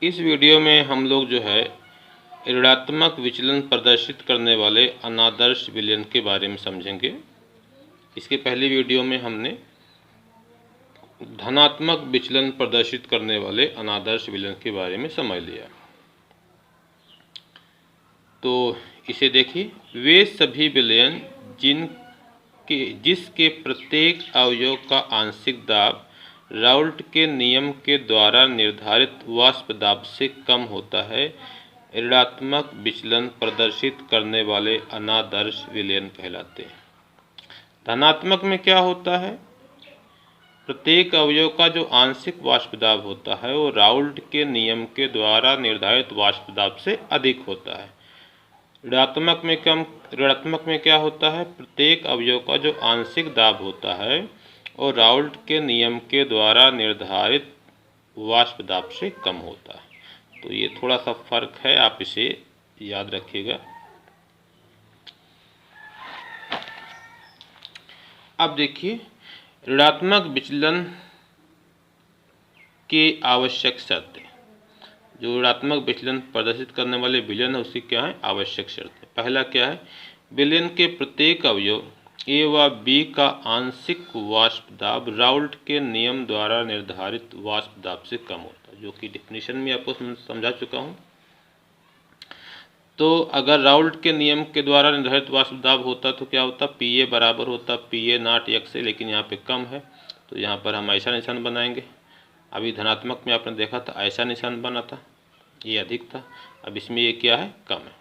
इस वीडियो में हम लोग जो है ऋणात्मक विचलन प्रदर्शित करने वाले अनादर्श विलयन के बारे में समझेंगे। इसके पहले वीडियो में हमने धनात्मक विचलन प्रदर्शित करने वाले अनादर्श विलयन के बारे में समझ लिया। तो इसे देखिए, वे सभी विलयन जिसके प्रत्येक अवयव का आंशिक दाब राउल्ट के नियम के द्वारा निर्धारित वाष्प दाब से कम होता है, ऋणात्मक विचलन प्रदर्शित करने वाले अनादर्श विलयन कहलाते हैं। धनात्मक में क्या होता है? प्रत्येक अवयव का जो आंशिक वाष्प दाब होता है वो राउल्ट के नियम के द्वारा निर्धारित वाष्प दाब से अधिक होता है। ऋणात्मक में क्या होता है? प्रत्येक अवयव का जो आंशिक दाब होता है और राउल्ट के नियम के द्वारा निर्धारित वाष्प दाब से कम होता है। तो ये थोड़ा सा फर्क है, आप इसे याद रखिएगा। अब देखिए, ऋणात्मक विचलन के आवश्यक शर्तें। जो ऋणात्मक विचलन प्रदर्शित करने वाले विलयन है उसकी क्या है? आवश्यक शर्तें। पहला क्या है? विलयन के प्रत्येक अवयव ए व बी का आंशिक वाष्प दाब राउल्ट के नियम द्वारा निर्धारित वाष्प दाब से कम होता है, जो कि डिफिनीशन में आपको समझा चुका हूँ। तो अगर राउल्ट के नियम के द्वारा निर्धारित वाष्प दाब होता तो क्या होता? पी ए बराबर होता पी ए नॉट एक्स से, लेकिन यहाँ पे कम है तो यहाँ पर हम ऐसा निशान बनाएंगे। अभी धनात्मक में आपने देखा था ऐसा निशान बना था, ये अधिक था। अब इसमें ये क्या है? कम है।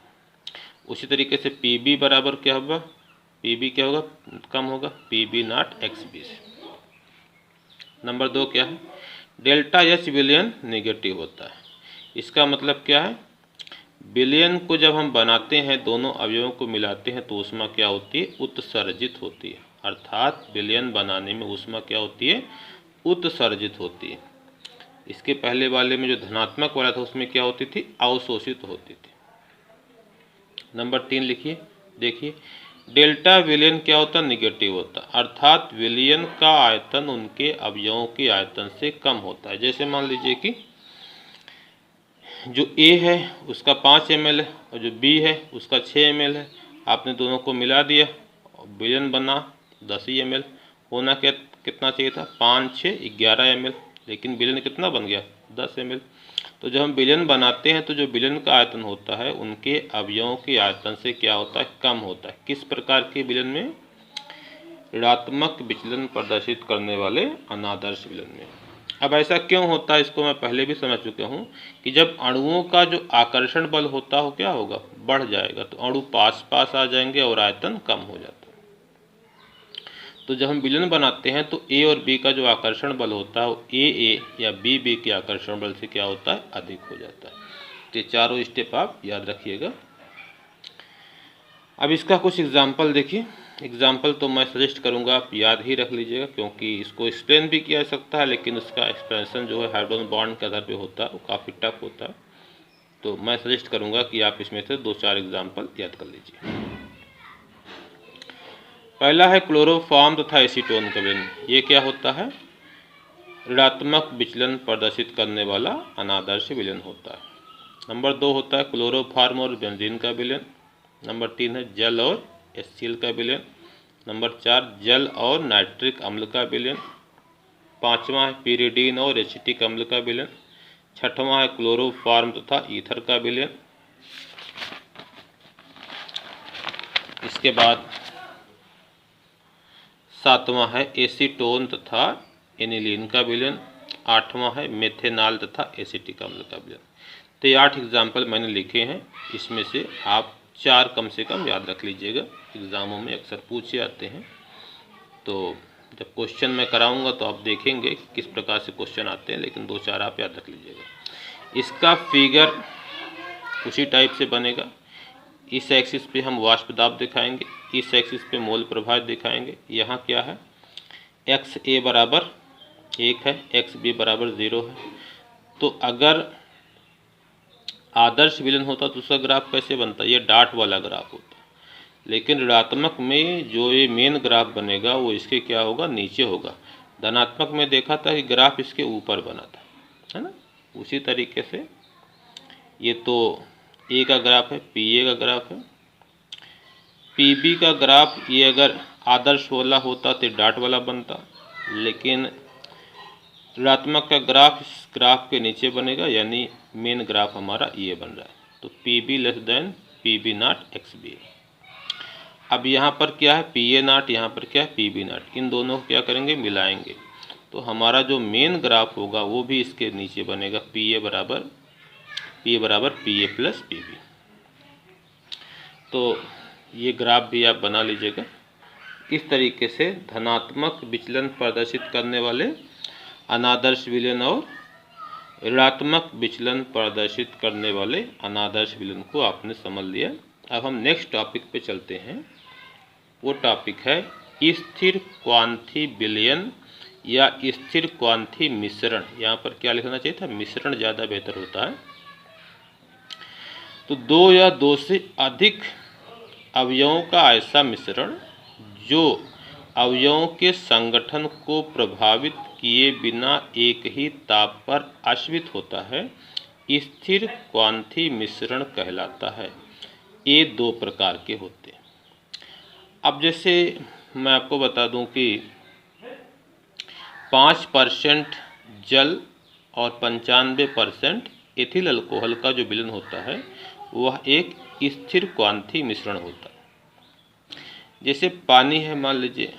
उसी तरीके से पी बी बराबर क्या होगा? पी बी क्या होगा? कम होगा, P B not X B से। नंबर 2 क्या है? डेल्टा एच विलयन नेगेटिव होता है। इसका मतलब क्या है? विलयन को जब हम बनाते हैं, दोनों अवयवों को मिलाते हैं तो ऊष्मा क्या होती है? उत्सर्जित होती है। अर्थात विलयन बनाने में ऊष्मा क्या होती है? उत्सर्जित होती है। इसके पहले वाले में जो धनात्मक वाला था उसमें क्या होती थी? अवशोषित होती थी। नंबर 3 लिखिए, देखिए, डेल्टा विलयन क्या होता? निगेटिव होता। अर्थात विलयन का आयतन उनके अवयवों के आयतन से कम होता है। जैसे मान लीजिए कि जो A है उसका 5 ml है और जो B है उसका 6 ml है। आपने दोनों को मिला दिया और विलयन बना 10 ml। होना कितना चाहिए था? 5 6 11 ml, लेकिन विलयन कितना बन गया? 10 ml। तो जब हम विलयन बनाते हैं तो जो विलयन का आयतन होता है उनके अवयवों के आयतन से क्या होता है? कम होता है। किस प्रकार के विलयन में? ऋणात्मक विचलन प्रदर्शित करने वाले अनादर्श विलयन में। अब ऐसा क्यों होता है इसको मैं पहले भी समझ चुका हूँ कि जब अणुओं का जो आकर्षण बल होता हो क्या होगा? बढ़ जाएगा, तो अणु पास पास आ जाएंगे और आयतन कम हो जाता है। तो जब हम विलयन बनाते हैं तो ए और बी का जो आकर्षण बल होता है वो ए या बी के आकर्षण बल से क्या होता है? अधिक हो जाता है। तो ये चारों स्टेप आप याद रखिएगा। अब इसका कुछ एग्जाम्पल देखिए। एग्जाम्पल तो मैं सजेस्ट करूंगा आप याद ही रख लीजिएगा, क्योंकि इसको एक्सप्लेन भी किया जा सकता है, लेकिन उसका एक्सप्लेनेशन जो है हाइड्रोजन बॉन्ड के आधार पे होता है, वो काफ़ी टफ होता है। तो मैं सजेस्ट करूंगा कि आप इसमें से 2-4 एग्जाम्पल याद कर लीजिए। पहला है क्लोरोफॉर्म तथा एसीटोन का विलयन। ये क्या होता है? ऋणात्मक विचलन प्रदर्शित करने वाला अनादर्श विलयन होता है। नंबर 2 होता है क्लोरोफॉर्म और बेंजीन का विलयन। नंबर 3 है जल और एचसीएल का विलयन। नंबर 4 जल और नाइट्रिक अम्ल का विलयन। 5वां है पीरिडीन और एसिटिक अम्ल का विलयन। 6वां है क्लोरोफॉर्म तथा ईथर का विलयन। इसके बाद 7वां है एसीटोन तथा एनिलीन का विलयन। 8वां है मेथेनॉल तथा एसिटिक अम्ल का विलयन। तो ये 8 एग्जाम्पल मैंने लिखे हैं, इसमें से आप 4 कम से कम याद रख लीजिएगा। एग्ज़ामों में अक्सर पूछे जाते हैं, तो जब क्वेश्चन मैं कराऊंगा तो आप देखेंगे किस प्रकार से क्वेश्चन आते हैं, लेकिन 2-4 आप याद रख लीजिएगा। इसका फिगर उसी टाइप से बनेगा। इस एक्सिस पे हम वाष्प दाब दिखाएंगे, इस एक्सिस पे मोल प्रभाव दिखाएंगे। यहाँ क्या है? एक्स ए बराबर 1 है, एक्स बी बराबर 0 है। तो अगर आदर्श विलयन होता तो उसका ग्राफ कैसे बनता? ये डॉट वाला ग्राफ होता। लेकिन ऋणात्मक में जो ये मेन ग्राफ बनेगा वो इसके क्या होगा? नीचे होगा। धनात्मक में देखा था कि ग्राफ इसके ऊपर बना था, है ना? उसी तरीके से ये तो ए का ग्राफ है, पीए का ग्राफ है। पीबी का ग्राफ ये अगर आदर्श वाला होता तो डॉट वाला बनता, लेकिन ऋणात्मक का ग्राफ इस ग्राफ के नीचे बनेगा, यानी मेन ग्राफ हमारा ये बन रहा है। तो PB less than PB not X B. अब यहाँ पर क्या है, पी ए नॉट, यहाँ पर क्या है, पी बी नॉट। इन दोनों को क्या करेंगे, मिलाएंगे। तो हमारा जो मेन ग्राफ होगा वो भी इसके नीचे बनेगा, पी ए बराबर P A plus P B. तो ये ग्राफ भी आप बना लीजिएगा। इस तरीके से धनात्मक विचलन प्रदर्शित करने वाले अनादर्श विलयन और ऋणात्मक विचलन प्रदर्शित करने वाले अनादर्श विलयन को आपने समझ लिया। अब हम नेक्स्ट टॉपिक पे चलते हैं। वो टॉपिक है स्थिर क्वांथी विलयन या स्थिर क्वांथी मिश्रण। यहाँ पर क्या लिखना चाहिए था, मिश्रण ज़्यादा बेहतर होता है। तो दो या दो से अधिक अवयवों का ऐसा मिश्रण जो अवयवों के संगठन को प्रभावित किए बिना एक ही ताप पर आश्रित होता है, स्थिर क्वांथी मिश्रण कहलाता है। ये दो प्रकार के होते हैं। अब जैसे मैं आपको बता दूं कि 5% जल और 95% एथिल अल्कोहल का जो विलयन होता है वह एक स्थिर क्वांथी मिश्रण होता है। जैसे पानी है, मान लीजिए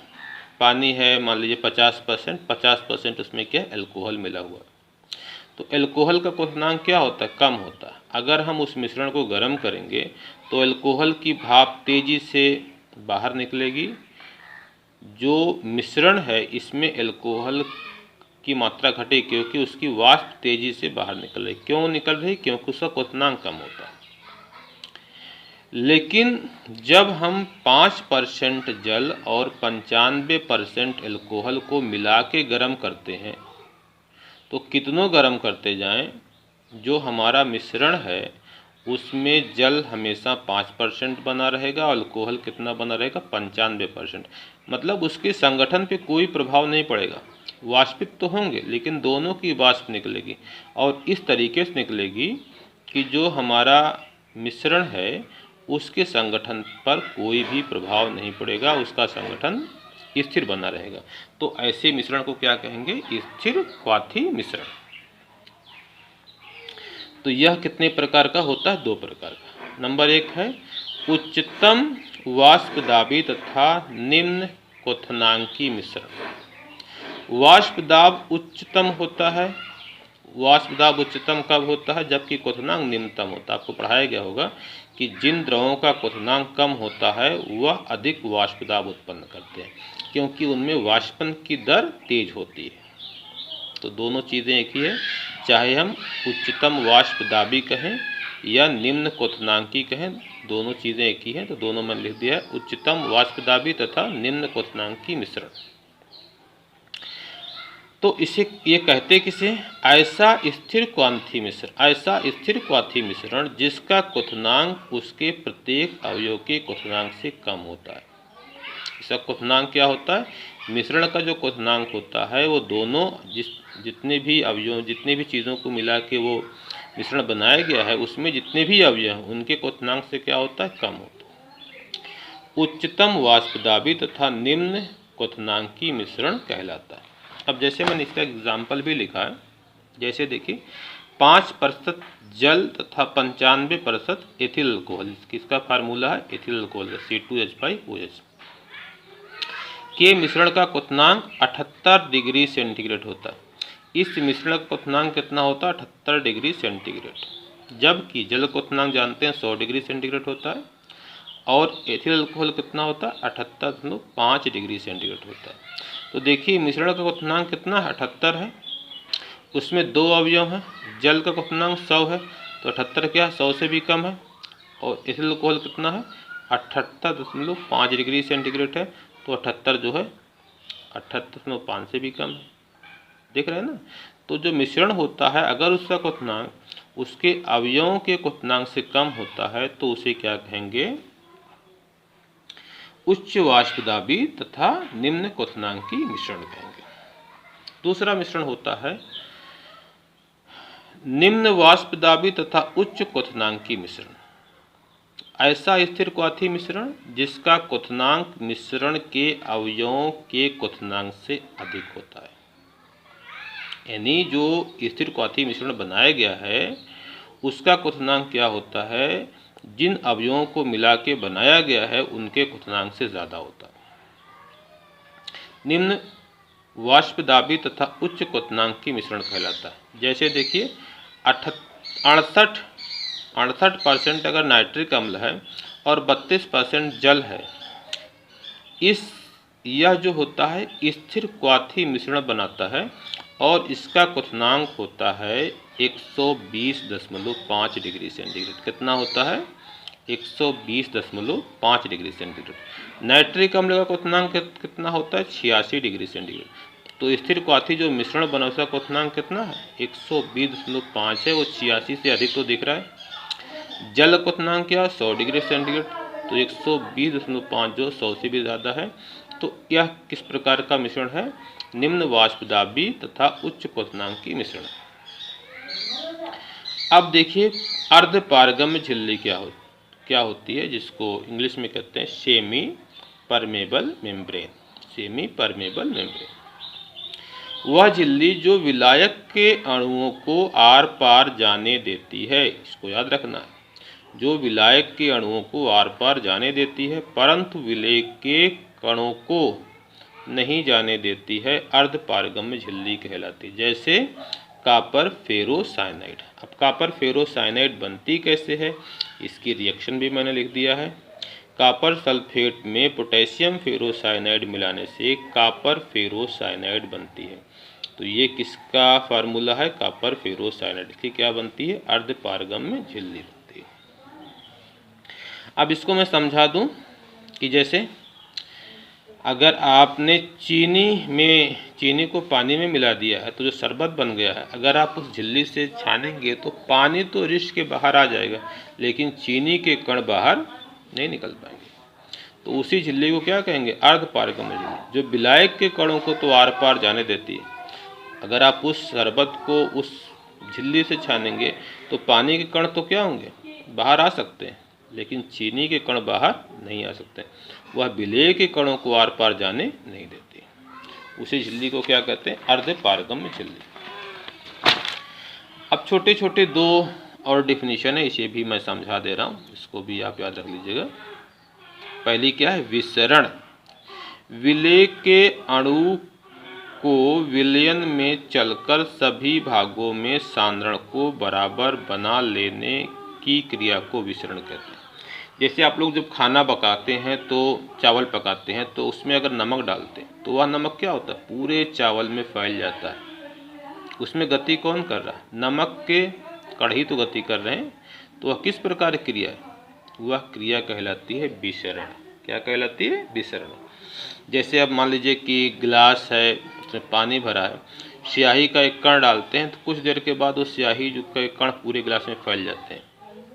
50% उसमें क्या है, अल्कोहल मिला हुआ। तो अल्कोहल का क्वथनांक क्या होता है, कम होता है। अगर हम उस मिश्रण को गर्म करेंगे तो अल्कोहल की भाप तेजी से बाहर निकलेगी। जो मिश्रण है इसमें अल्कोहल की मात्रा घटेगी क्योंकि उसकी वाष्प तेजी से बाहर निकल रही। क्यों निकल रही, क्योंकि उसका क्वथनांक कम होता है। लेकिन जब हम 5% जल और 95% अल्कोहल को मिला के गर्म करते हैं तो कितनों गर्म करते जाएं, जो हमारा मिश्रण है उसमें जल हमेशा 5% बना रहेगा और अल्कोहल कितना बना रहेगा, 95%। मतलब उसके संगठन पे कोई प्रभाव नहीं पड़ेगा। वाष्पित तो होंगे लेकिन दोनों की वाष्प निकलेगी और इस तरीके से निकलेगी कि जो हमारा मिश्रण है उसके संगठन पर कोई भी प्रभाव नहीं पड़ेगा, उसका संगठन स्थिर बना रहेगा। तो ऐसे मिश्रण को क्या कहेंगे, स्थिर क्वाथी मिश्रण। तो यह कितने प्रकार का होता है, दो प्रकार का। नंबर 1 है उच्चतम वाष्पदाबी तथा निम्न क्वथनांकी मिश्रण। वाष्पदाब उच्चतम होता है। वाष्पदाब उच्चतम कब होता है, जबकि क्वथनांक निम्नतम होता है। आपको पढ़ाया गया होगा कि जिन द्रवों का क्वथनांक कम होता है वह अधिक वाष्पदाब उत्पन्न करते हैं क्योंकि उनमें वाष्पन की दर तेज होती है। तो दोनों चीज़ें एक ही है, चाहे हम उच्चतम वाष्पदाबी कहें या निम्न क्वथनांकी कहें, दोनों चीज़ें एक ही हैं। तो दोनों मैंने लिख दिया है, उच्चतम वाष्पदाबी तथा निम्न क्वथनांकी मिश्रण। तो इसे ये कहते किसे, ऐसा स्थिर क्वांथी मिश्रण, ऐसा स्थिर क्वाथी मिश्रण जिसका क्वथनांक उसके प्रत्येक अवयव के क्वथनांक से कम होता है। इसका क्वथनांक क्या होता है, मिश्रण का जो क्वथनांक होता है वो दोनों जितने भी अवयव, जितने भी चीज़ों को मिला के वो मिश्रण बनाया गया है उसमें जितने भी अवयव हैं उनके क्वथनांक से क्या होता है, कम होता है। उच्चतम वाष्पदाबी तथा निम्न क्वथनांकी मिश्रण कहलाता है। अब जैसे मैंने इसका एग्जाम्पल भी लिखा है, जैसे देखिए 5% जल तथा 95% एथिल अल्कोहल, किसका फार्मूला है, एथिल अल्कोहल का C2H5OH के मिश्रण का क्वथनांक 78 डिग्री सेंटीग्रेड होता है। इस मिश्रण का क्वथनांक कितना होता है, 78 डिग्री सेंटीग्रेड। जबकि जल क्वथनांक जानते हैं 100 डिग्री सेंटीग्रेड होता है और एथिल अल्कोहल कितना होता है, 78.5 डिग्री सेंटीग्रेड होता है। तो देखिए मिश्रण का क्वथनांक कितना है, 78 है। उसमें दो अवयव हैं, जल का क्वथनांक 100 है तो 78 क्या है, 100 से भी कम है। और एथिल अल्कोहल कितना है, 78.5 डिग्री सेंटीग्रेड है। तो 78 जो है 78.5 से भी कम है। देख रहे हैं ना। तो जो मिश्रण होता है अगर उसका क्वथनांक उसके अवयवों के क्वथनांक से कम होता है तो उसे क्या कहेंगे, उच्च वाष्पदाबी तथा निम्न क्वथनांकी मिश्रण कहेंगे। दूसरा मिश्रण होता है निम्न वाष्पदाबी तथा उच्च क्वथनांकी मिश्रण। ऐसा स्थिर क्वाथी मिश्रण जिसका क्वथनांक मिश्रण के अवयवों के क्वथनांक से अधिक होता है। यानी जो स्थिर क्वाथी मिश्रण बनाया गया है उसका क्वथनांक क्या होता है, जिन अवयवों को मिला के बनाया गया है उनके क्वथनांक से ज़्यादा होता है। निम्न वाष्पदाबी तथा उच्च क्वथनांकी मिश्रण कहलाता है। जैसे देखिए 68% अगर नाइट्रिक अम्ल है और 32% जल है, यह जो होता है स्थिर क्वाथी मिश्रण बनाता है और इसका क्वथनांक होता है 120.5 डिग्री सेंटीग्रेड। कितना होता है? 120.5 डिग्री सेंटीग्रेड। नाइट्रिक अम्ल का क्वथनांक कितना होता है? 86 डिग्री सेंटीग्रेड। तो स्थिर क्वाथी जो मिश्रण बना उसका क्वथनांक कितना है? 120.5 है, वो 86 से अधिक तो दिख रहा है। जल क्वथनांक क्या? 100 डिग्री सेंटीग्रेड। तो 120.5 जो 100 से भी ज़्यादा है। तो यह किस प्रकार का मिश्रण है? निम्न वाष्पदाबी तथा उच्च क्वथनांकी मिश्रण। अब देखिए अर्धपारगम्य झिल्ली क्या होती है, जिसको इंग्लिश में कहते हैं semi permeable membrane. Semi permeable membrane वह झिल्ली जो विलायक के अणुओं को आर पार जाने देती है। इसको याद रखना है, जो विलायक के अणुओं को आर पार जाने देती है परंतु विलेय के कणों को नहीं जाने देती है, अर्धपारगम्य झिल्ली कहलाती है। जैसे कॉपर फेरोसाइनाइड। अब कॉपर फेरोसाइनाइड बनती कैसे है, इसकी रिएक्शन भी मैंने लिख दिया है। कॉपर सल्फेट में पोटेशियम फेरोसाइनाइड मिलाने से कॉपर फेरोसाइनाइड बनती है। तो ये किसका फार्मूला है? कॉपर फेरोसाइनाइड की क्या बनती है? अर्धपारगम्य झिल्ली बनती है। अब इसको मैं समझा दूं कि जैसे अगर आपने चीनी को पानी में मिला दिया है तो जो शरबत बन गया है, अगर आप उस झिल्ली से छानेंगे तो पानी तो रिस के बाहर आ जाएगा, लेकिन चीनी के कण बाहर नहीं निकल पाएंगे। तो उसी झिल्ली को क्या कहेंगे? अर्धपारगम्य झिल्ली, जो विलायक के कणों को तो आर पार जाने देती है। अगर आप उस शरबत को उस झिल्ली से छानेंगे तो पानी के कण तो क्या होंगे? बाहर आ सकते हैं, लेकिन चीनी के कण बाहर नहीं आ सकते। वह विलेय के कणों को आर पार जाने नहीं देती। उसी झिल्ली को क्या कहते हैं? अर्धपारगम्य झिल्ली। अब छोटे छोटे दो और डिफिनीशन है, इसे भी मैं समझा दे रहा हूँ, इसको भी आप याद रख लीजिएगा। पहली क्या है? विसरण। विलेय के अणु को विलयन में चलकर सभी भागों में सांद्रण को बराबर बना लेने की क्रिया को विसरण कहते हैं। जैसे आप लोग जब खाना पकाते हैं तो चावल पकाते हैं तो उसमें अगर नमक डालते हैं तो वह नमक क्या होता है? पूरे चावल में फैल जाता है। उसमें गति कौन कर रहा है? नमक के कण तो गति कर रहे हैं। तो वह किस प्रकार की क्रिया है? वह क्रिया कहलाती है विसरण। क्या कहलाती है? विसरण। जैसे अब मान लीजिए कि गिलास है, उसमें पानी भरा है, स्याही का एक कण डालते हैं तो कुछ देर के बाद वो स्याही जो के कण पूरे गिलास में फैल जाते हैं।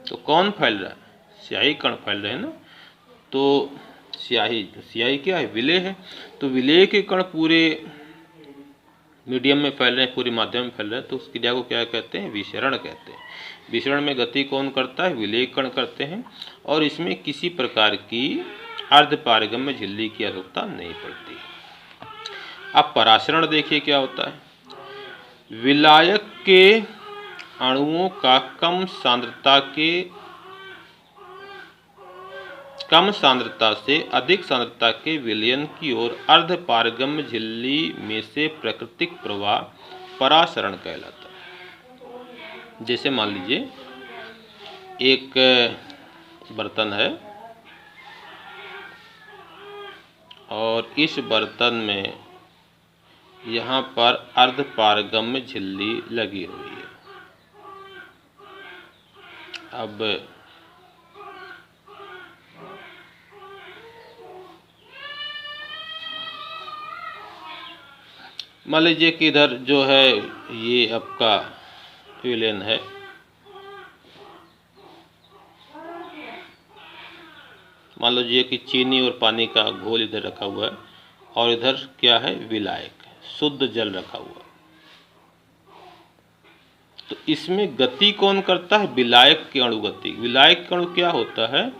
तो कौन फैल रहा है? स्याही कण फैल रहे हैं ना। तो स्याही क्या है? विलेय है। तो विलेय के कण पूरे मीडियम में फैल रहे हैं, पूरे माध्यम में फैल रहे हैं, तो उस क्रिया को क्या कहते हैं? विसरण कहते हैं। विसरण में गति कौन करता है? विलेय कण करते हैं। और इसमें किसी प्रकार की अर्धपारगम्य झिल्ली की आवश्यकता नहीं पड़ती। अब परासरण देखिए क्या होता है। विलायक के अणुओं का कम सांद्रता से अधिक सांद्रता के विलयन की ओर अर्धपारगम्य झिल्ली में से प्राकृतिक प्रवाह परासरण कहलाता है। जैसे मान लीजिए एक बर्तन है और इस बर्तन में यहाँ पर अर्धपारगम्य झिल्ली लगी हुई है। अब मान लीजिए कि इधर जो है ये आपका विलेन है, मान लीजिए कि चीनी और पानी का घोल इधर रखा हुआ है और इधर क्या है? विलायक, शुद्ध जल रखा हुआ। तो इसमें गति कौन करता है? विलायक के अणु गति। विलायक के अणु क्या होता है?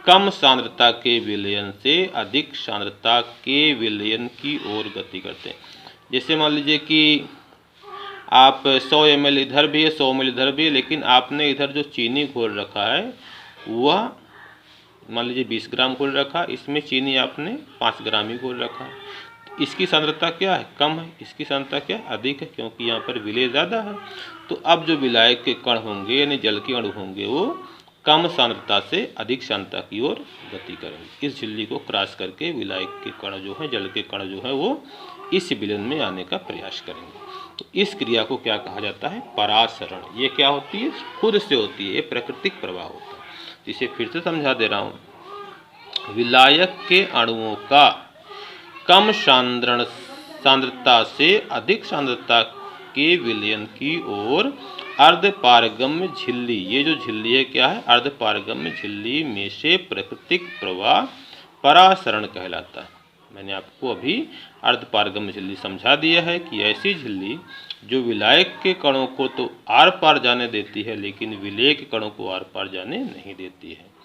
कम सांद्रता के विलयन से अधिक सांद्रता के विलयन की ओर गति करते हैं। जैसे मान लीजिए कि आप 100 ml इधर भी है, 100 ml इधर भी है, लेकिन आपने इधर जो चीनी घोल रखा है वह मान लीजिए 20 ग्राम घोल रखा, इसमें चीनी आपने 5 ग्राम ही घोल रखा है। इसकी सांद्रता क्या है? कम है। इसकी सांद्रता क्या है? अधिक है, क्योंकि यहाँ पर विलय ज़्यादा है। तो अब जो विलायक के कण होंगे यानी जल के अणु होंगे वो कम सांद्रता से अधिक सांद्रता की ओर गति करेंगे। इस झिल्ली को क्रॉस करके विलायक के कण जो है, जल के कण जो है वो इस विलयन में आने का प्रयास करेंगे। तो इस क्रिया को क्या कहा जाता है? परासरण। ये क्या होती है? खुद से होती है, ये प्राकृतिक प्रवाह होता है। इसे फिर से समझा दे रहा हूँ। विलायक के अणुओं का कम सांद्रता से अधिक सांद्रता के विलयन की ओर अर्धपारगम्य झिल्ली, ये जो झिल्ली है क्या है? अर्धपारगम्य झिल्ली में से प्राकृतिक प्रवाह परासरण कहलाता है। मैंने आपको अभी अर्धपारगम्य झिल्ली समझा दिया है कि ऐसी झिल्ली जो विलायक के कणों को तो आर पार जाने देती है लेकिन विलेय के कणों को आर पार जाने नहीं देती है।